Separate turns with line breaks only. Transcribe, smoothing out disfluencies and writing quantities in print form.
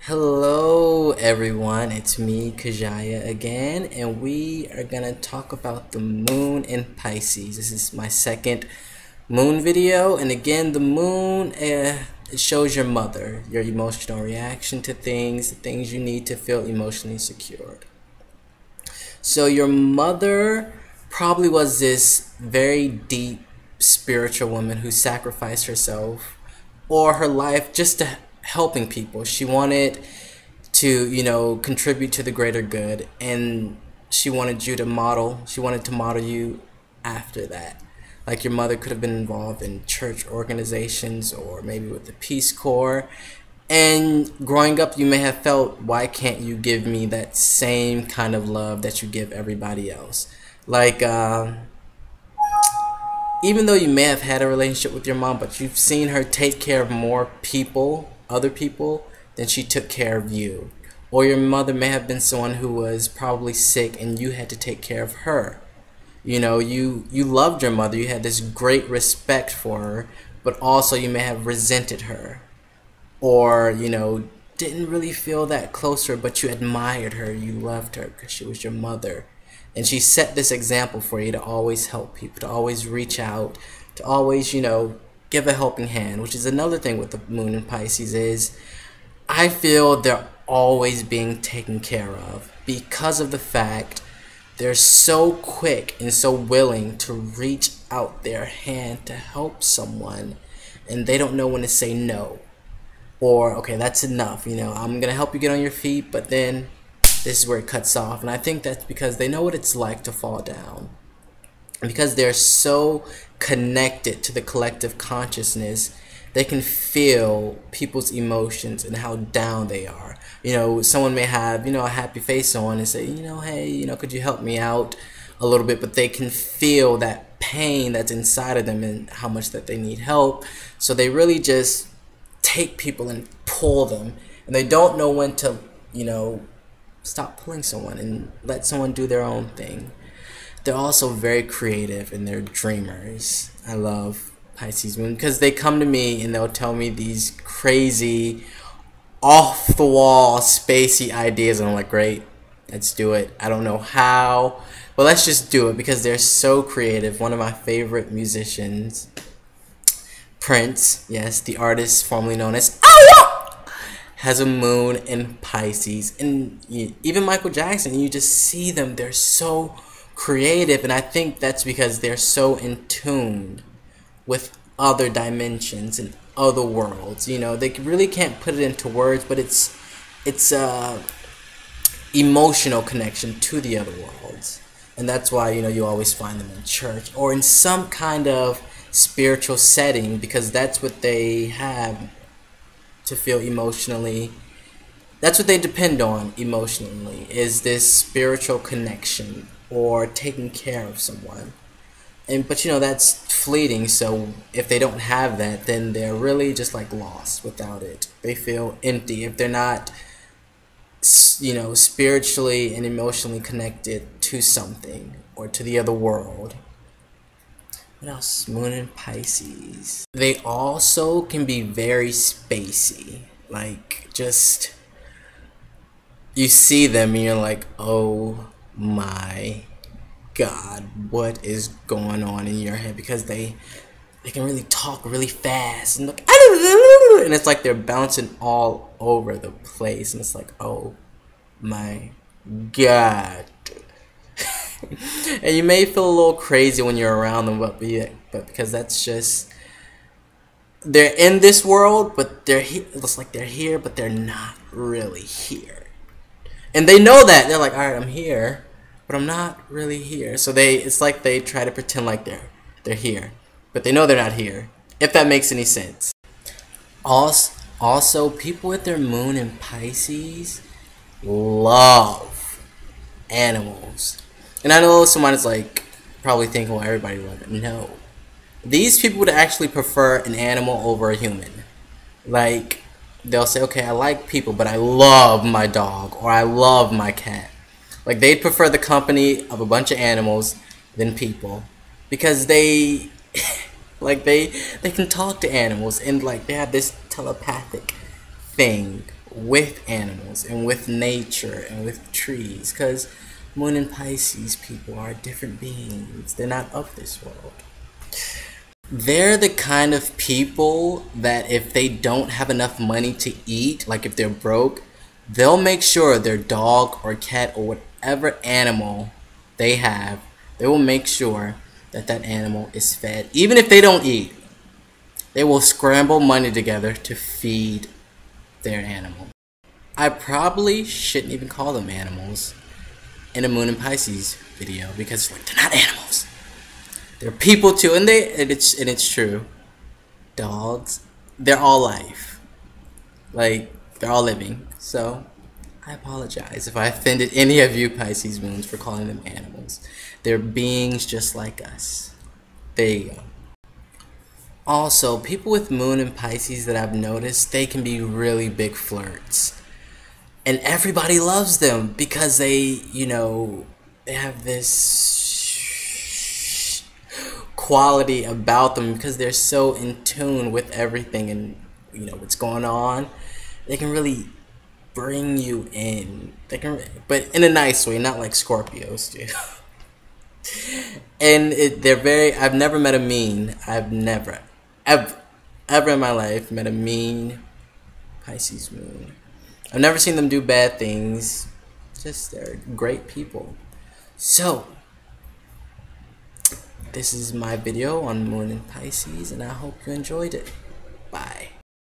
Hello everyone, it's me Kajaya again, and we are gonna talk about the moon in Pisces. This is my second moon video, and again the moon it shows your mother, your emotional reaction to things, the things you need to feel emotionally secured. So your mother probably was this very deep spiritual woman who sacrificed herself or her life just to helping people. She wanted to, contribute to the greater good, and she wanted to model you after that. Like your mother could have been involved in church organizations or maybe with the Peace Corps. And growing up, you may have felt, why can't you give me that same kind of love that you give everybody else? Like, even though you may have had a relationship with your mom, but you've seen her take care of more people, other people, than she took care of you. Or your mother may have been someone who was probably sick and you had to take care of her. You loved your mother, you had this great respect for her, but also you may have resented her. Or, didn't really feel that close to her, but you admired her, you loved her because she was your mother. And she set this example for you to always help people, to always reach out, to always, give a helping hand, which is another thing with the moon in Pisces is I feel they're always being taken care of because of the fact they're so quick and so willing to reach out their hand to help someone, and they don't know when to say no. Or, okay, that's enough, I'm going to help you get on your feet, but then this is where it cuts off. And I think that's because they know what it's like to fall down. And because they're so connected to the collective consciousness, they can feel people's emotions and how down they are. Someone may have, a happy face on and say, hey, could you help me out a little bit? But they can feel that pain that's inside of them and how much that they need help. So they really just take people and pull them, and they don't know when to, stop pulling someone and let someone do their own thing. They're also very creative and they're dreamers. I love Pisces moon because they come to me and they'll tell me these crazy, off the wall, spacey ideas, and I'm like, great, let's do it. I don't know how, but let's just do it because they're so creative. One of my favorite musicians, Prince, yes, the artist formerly known as has a moon in Pisces, and even Michael Jackson, you just see them, they're so creative, and I think that's because they're so in tune with other dimensions and other worlds. They really can't put it into words, but it's a emotional connection to the other worlds, and that's why you always find them in church or in some kind of spiritual setting, because that's what they have to feel emotionally. That's what they depend on emotionally, is this spiritual connection or taking care of someone. But that's fleeting, so if they don't have that, then they're really just like lost without it. They feel empty if they're not spiritually and emotionally connected to something or to the other world. What else? Moon in Pisces. They also can be very spacey. Like, just, you see them and you're like, oh my God, what is going on in your head? Because they can really talk really fast and look, and it's like they're bouncing all over the place. And it's like, oh my God. And you may feel a little crazy when you're around them, but because that's just, they're in this world, but they're here. It's like they're here, but they're not really here. And they know that. They're like, all right, I'm here, but I'm not really here. So it's like they try to pretend like they're here, but they know they're not here, if that makes any sense. Also, people with their moon in Pisces love animals. And I know someone is like probably thinking, well, everybody loves it. No. These people would actually prefer an animal over a human. Like, they'll say, okay, I like people, but I love my dog or I love my cat. Like, they'd prefer the company of a bunch of animals than people, because they like they can talk to animals, and like they have this telepathic thing with animals and with nature and with trees, because Moon and Pisces people are different beings. They're not of this world. They're the kind of people that if they don't have enough money to eat, like if they're broke, they'll make sure their dog or cat or whatever animal they have, they will make sure that that animal is fed. Even if they don't eat, they will scramble money together to feed their animal. I probably shouldn't even call them animals in a Moon and Pisces video, because like, they're not animals. They're people too, and it's true. Dogs, they're all life. Like, they're all living. So I apologize if I offended any of you Pisces moons for calling them animals. They're beings just like us. There you go. Also, people with Moon and Pisces that I've noticed, they can be really big flirts. And everybody loves them because they, you know, they have this quality about them because they're so in tune with everything and, you know, what's going on. They can really bring you in. They can, but in a nice way, not like Scorpios do. And they're very, I've never met a mean, ever in my life met a mean Pisces moon. I've never seen them do bad things. Just they're great people. So this is my video on Moon and Pisces, and I hope you enjoyed it. Bye.